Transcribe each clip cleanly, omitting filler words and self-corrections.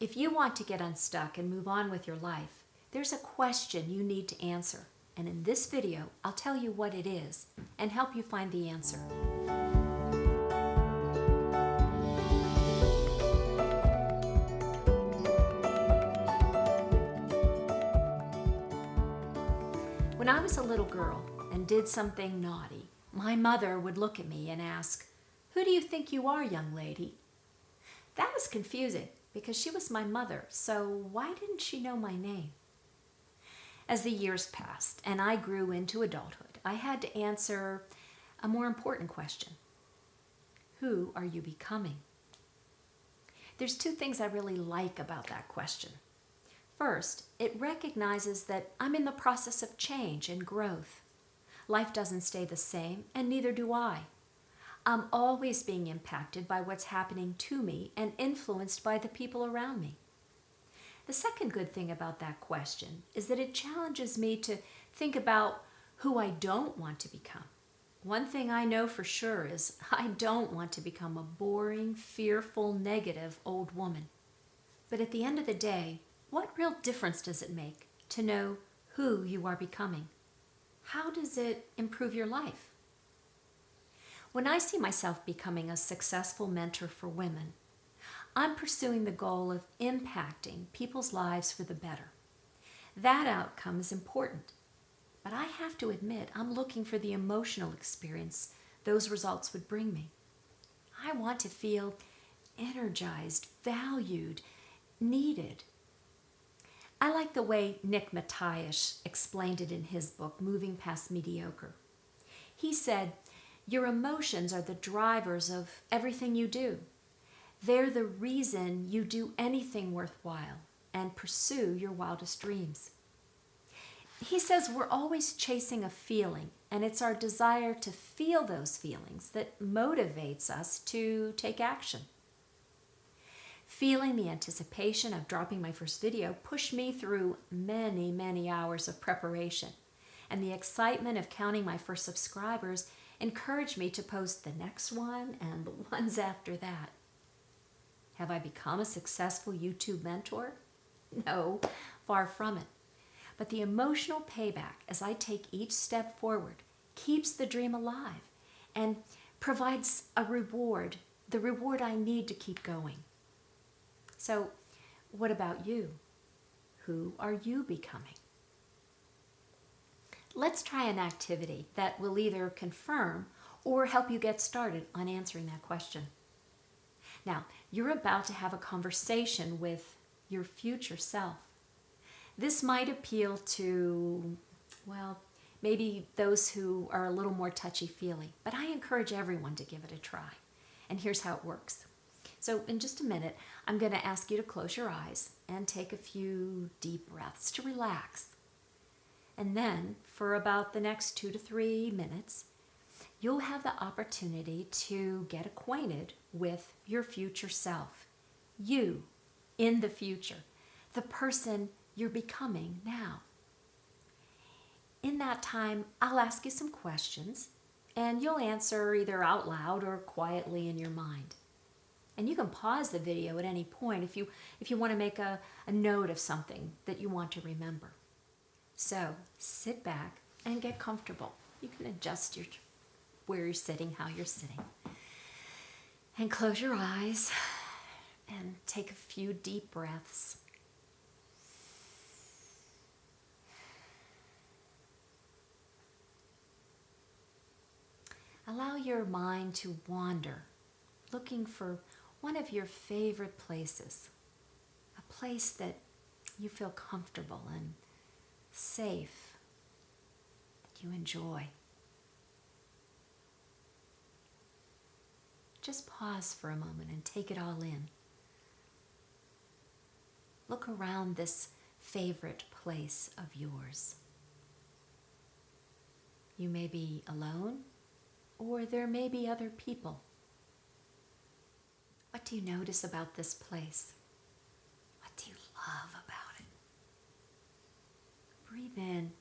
If you want to get unstuck and move on with your life, there's a question you need to answer. And in this video, I'll tell you what it is and help you find the answer. When I was a little girl and did something naughty, my mother would look at me and ask, "Who do you think you are, young lady?" That was confusing because she was my mother, so why didn't she know my name? As the years passed and I grew into adulthood, I had to answer a more important question. Who are you becoming? There's two things I really like about that question. First, it recognizes that I'm in the process of change and growth. Life doesn't stay the same, and neither do I. I'm always being impacted by what's happening to me and influenced by the people around me. The second good thing about that question is that it challenges me to think about who I don't want to become. One thing I know for sure is I don't want to become a boring, fearful, negative old woman. But at the end of the day, what real difference does it make to know who you are becoming? How does it improve your life? When I see myself becoming a successful mentor for women, I'm pursuing the goal of impacting people's lives for the better. That outcome is important, but I have to admit I'm looking for the emotional experience those results would bring me. I want to feel energized, valued, needed. I like the way Nick Matiash explained it in his book, Moving Past Mediocre. He said, "Your emotions are the drivers of everything you do. They're the reason you do anything worthwhile and pursue your wildest dreams." He says we're always chasing a feeling, and it's our desire to feel those feelings that motivates us to take action. Feeling the anticipation of dropping my first video pushed me through many, many hours of preparation, and the excitement of counting my first subscribers encouraged me to post the next one and the ones after that. Have I become a successful YouTube mentor? No, far from it. But the emotional payback as I take each step forward keeps the dream alive and provides a reward, the reward I need to keep going. So, what about you? Who are you becoming? Let's try an activity that will either confirm or help you get started on answering that question. Now, you're about to have a conversation with your future self. This might appeal to, well, maybe those who are a little more touchy-feely, but I encourage everyone to give it a try. And here's how it works. So in just a minute, I'm going to ask you to close your eyes and take a few deep breaths to relax. And then, for about the next 2 to 3 minutes, you'll have the opportunity to get acquainted with your future self. You in the future, the person you're becoming now. In that time, I'll ask you some questions, and you'll answer either out loud or quietly in your mind. And you can pause the video at any point if you want to make a note of something that you want to remember. So sit back and get comfortable. You can adjust where you're sitting, how you're sitting. And close your eyes and take a few deep breaths. Allow your mind to wander, looking for one of your favorite places, a place that you feel comfortable and safe, that you enjoy. Just pause for a moment and take it all in. Look around this favorite place of yours. You may be alone, or there may be other people. What do you notice about this place? What do you love about it? Breathe in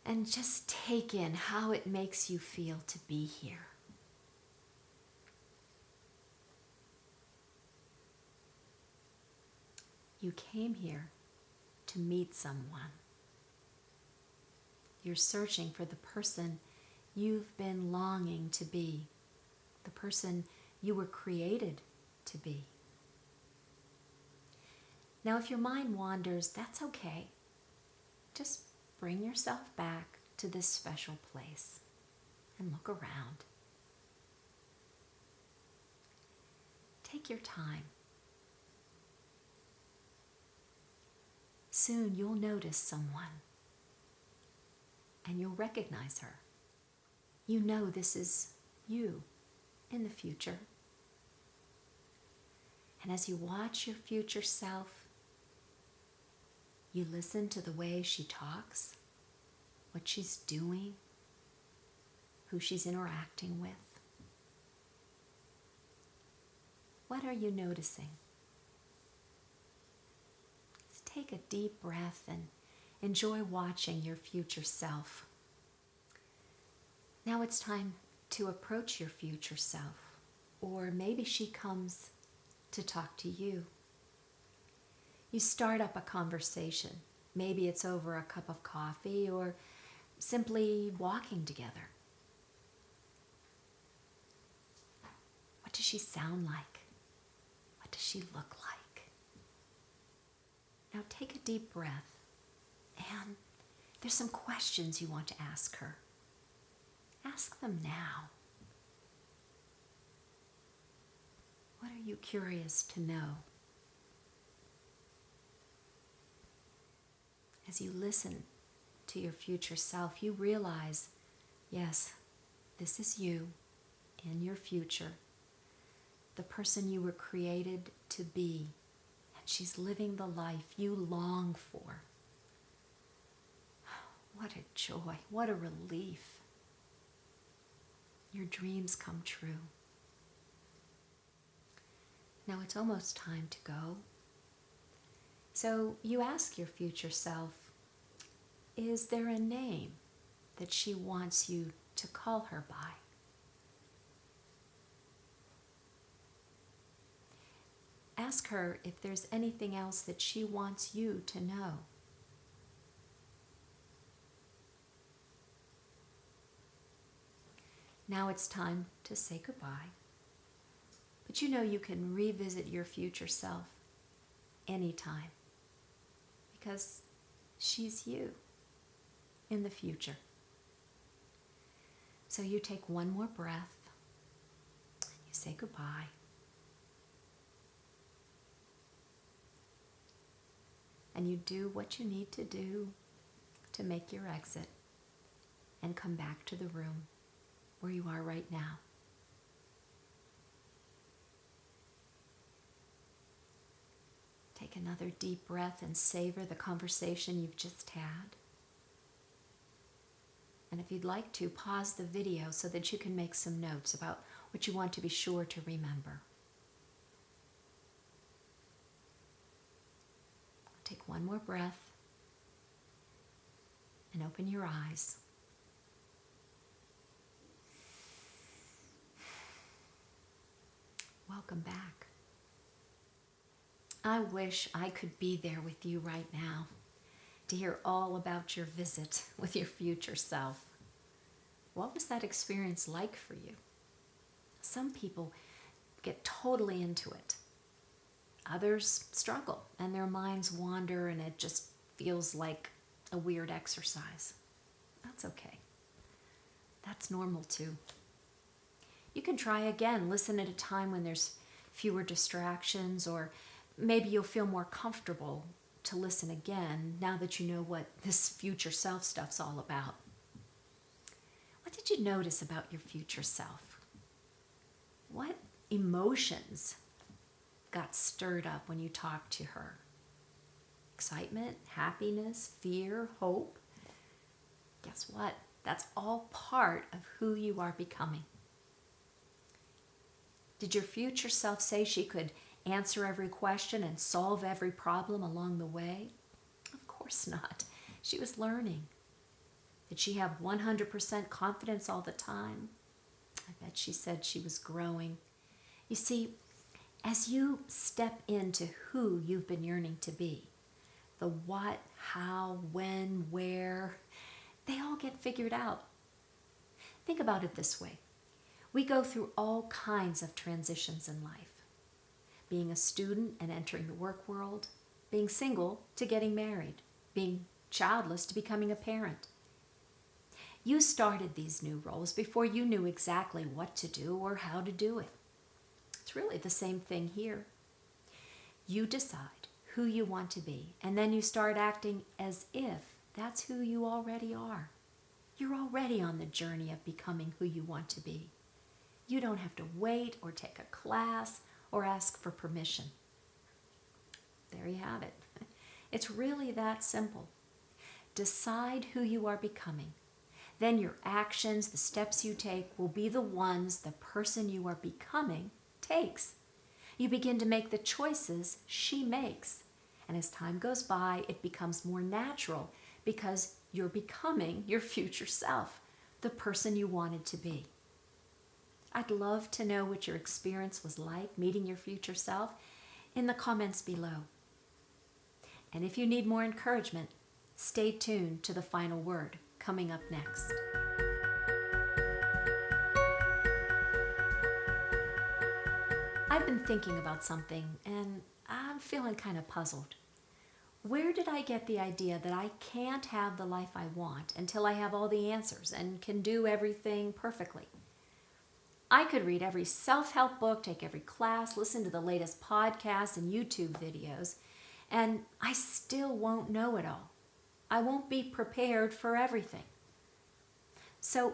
and just take in how it makes you feel to be here. You came here to meet someone. You're searching for the person you've been longing to be, the person you were created to be. Now, if your mind wanders, that's okay. Just bring yourself back to this special place and look around. Take your time. Soon you'll notice someone and you'll recognize her. You know this is you in the future. And as you watch your future self, you listen to the way she talks, what she's doing, who she's interacting with. What are you noticing? Just take a deep breath and enjoy watching your future self. Now it's time to approach your future self, or maybe she comes to talk to you. You start up a conversation. Maybe it's over a cup of coffee or simply walking together. What does she sound like? What does she look like? Now take a deep breath, and there's some questions you want to ask her. Ask them now. What are you curious to know? As you listen to your future self, you realize, yes, this is you in your future, the person you were created to be, and she's living the life you long for. What a joy, what a relief. Your dreams come true. Now it's almost time to go. So you ask your future self, is there a name that she wants you to call her by? Ask her if there's anything else that she wants you to know. Now it's time to say goodbye. But you know you can revisit your future self anytime, because she's you in the future. So you take one more breath, you say goodbye, and you do what you need to do to make your exit and come back to the room where you are right now. Take another deep breath and savor the conversation you've just had. And if you'd like to, pause the video so that you can make some notes about what you want to be sure to remember. Take one more breath and open your eyes. Welcome back. I wish I could be there with you right now to hear all about your visit with your future self. What was that experience like for you? Some people get totally into it. Others struggle and their minds wander and it just feels like a weird exercise. That's okay. That's normal too. You can try again. Listen at a time when there's fewer distractions, or maybe you'll feel more comfortable to listen again now that you know what this future self stuff's all about. What did you notice about your future self? What emotions got stirred up when you talked to her? Excitement, happiness, fear, hope? Guess what? That's all part of who you are becoming. Did your future self say she could answer every question and solve every problem along the way? Of course not. She was learning. Did she have 100% confidence all the time? I bet she said she was growing. You see, As you step into who you've been yearning to be, the what, how, when, where, they all get figured out. Think about it this way. We go through all kinds of transitions in life. Being a student and entering the work world, being single to getting married, being childless to becoming a parent. You started these new roles before you knew exactly what to do or how to do it. It's really the same thing here. You decide who you want to be, and then you start acting as if that's who you already are. You're already on the journey of becoming who you want to be. You don't have to wait or take a class or ask for permission. There you have it. It's really that simple. Decide who you are becoming. Then your actions, the steps you take, will be the ones the person you are becoming takes. You begin to make the choices she makes. And as time goes by, it becomes more natural because you're becoming your future self, the person you wanted to be. I'd love to know what your experience was like meeting your future self in the comments below. And if you need more encouragement, stay tuned to the final word coming up next. I've been thinking about something and I'm feeling kind of puzzled. Where did I get the idea that I can't have the life I want until I have all the answers and can do everything perfectly? I could read every self-help book, take every class, listen to the latest podcasts and YouTube videos, and I still won't know it all. I won't be prepared for everything. So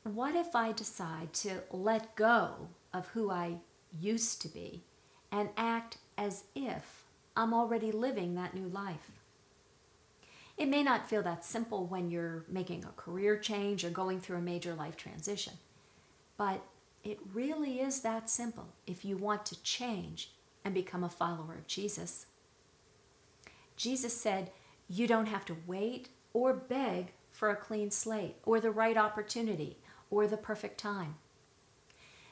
what if I decide to let go of who I used to be and act as if I'm already living that new life? It may not feel that simple when you're making a career change or going through a major life transition, but it really is that simple if you want to change and become a follower of Jesus. Jesus said you don't have to wait or beg for a clean slate or the right opportunity or the perfect time.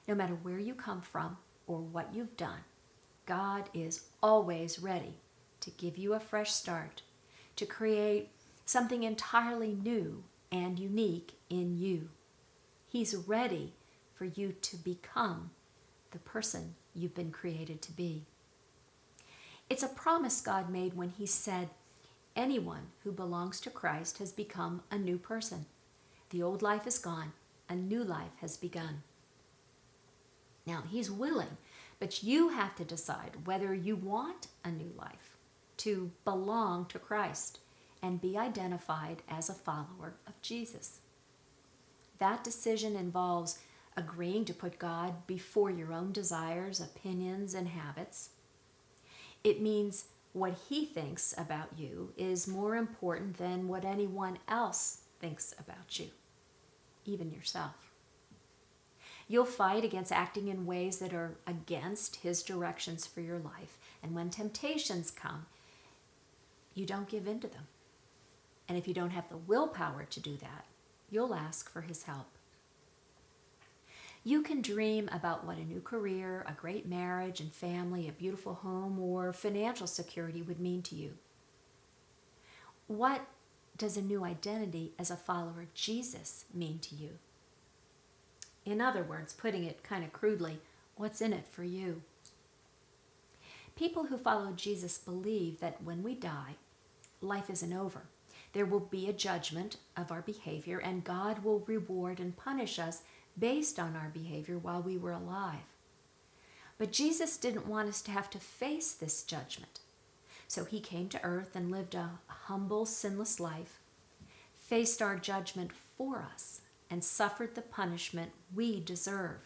No matter where you come from or what you've done, God is always ready to give you a fresh start, to create something entirely new and unique in you. He's ready for you to become the person you've been created to be. It's a promise God made when he said, anyone who belongs to Christ has become a new person. The old life is gone, a new life has begun. Now, he's willing, but you have to decide whether you want a new life, to belong to Christ and be identified as a follower of Jesus. That decision involves agreeing to put God before your own desires, opinions, and habits. It means what he thinks about you is more important than what anyone else thinks about you, even yourself. You'll fight against acting in ways that are against his directions for your life. And when temptations come, you don't give in to them. And if you don't have the willpower to do that, you'll ask for his help. You can dream about what a new career, a great marriage and family, a beautiful home, or financial security would mean to you. What does a new identity as a follower of Jesus mean to you? In other words, putting it kind of crudely, what's in it for you? People who follow Jesus believe that when we die, life isn't over. There will be a judgment of our behavior, and God will reward and punish us based on our behavior while we were alive. But Jesus didn't want us to have to face this judgment. So he came to earth and lived a humble, sinless life, faced our judgment for us, and suffered the punishment we deserve.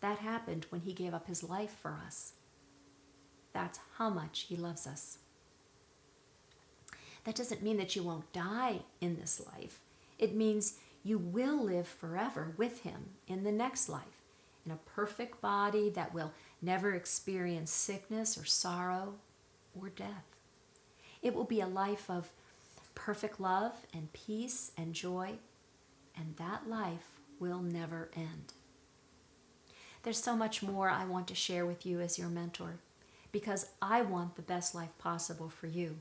That happened when he gave up his life for us. That's how much he loves us. That doesn't mean that you won't die in this life. It means you will live forever with him in the next life, in a perfect body that will never experience sickness or sorrow or death. It will be a life of perfect love and peace and joy, and that life will never end. There's so much more I want to share with you as your mentor, because I want the best life possible for you,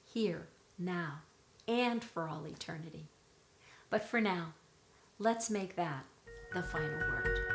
here, now, and for all eternity. But for now, let's make that the final word.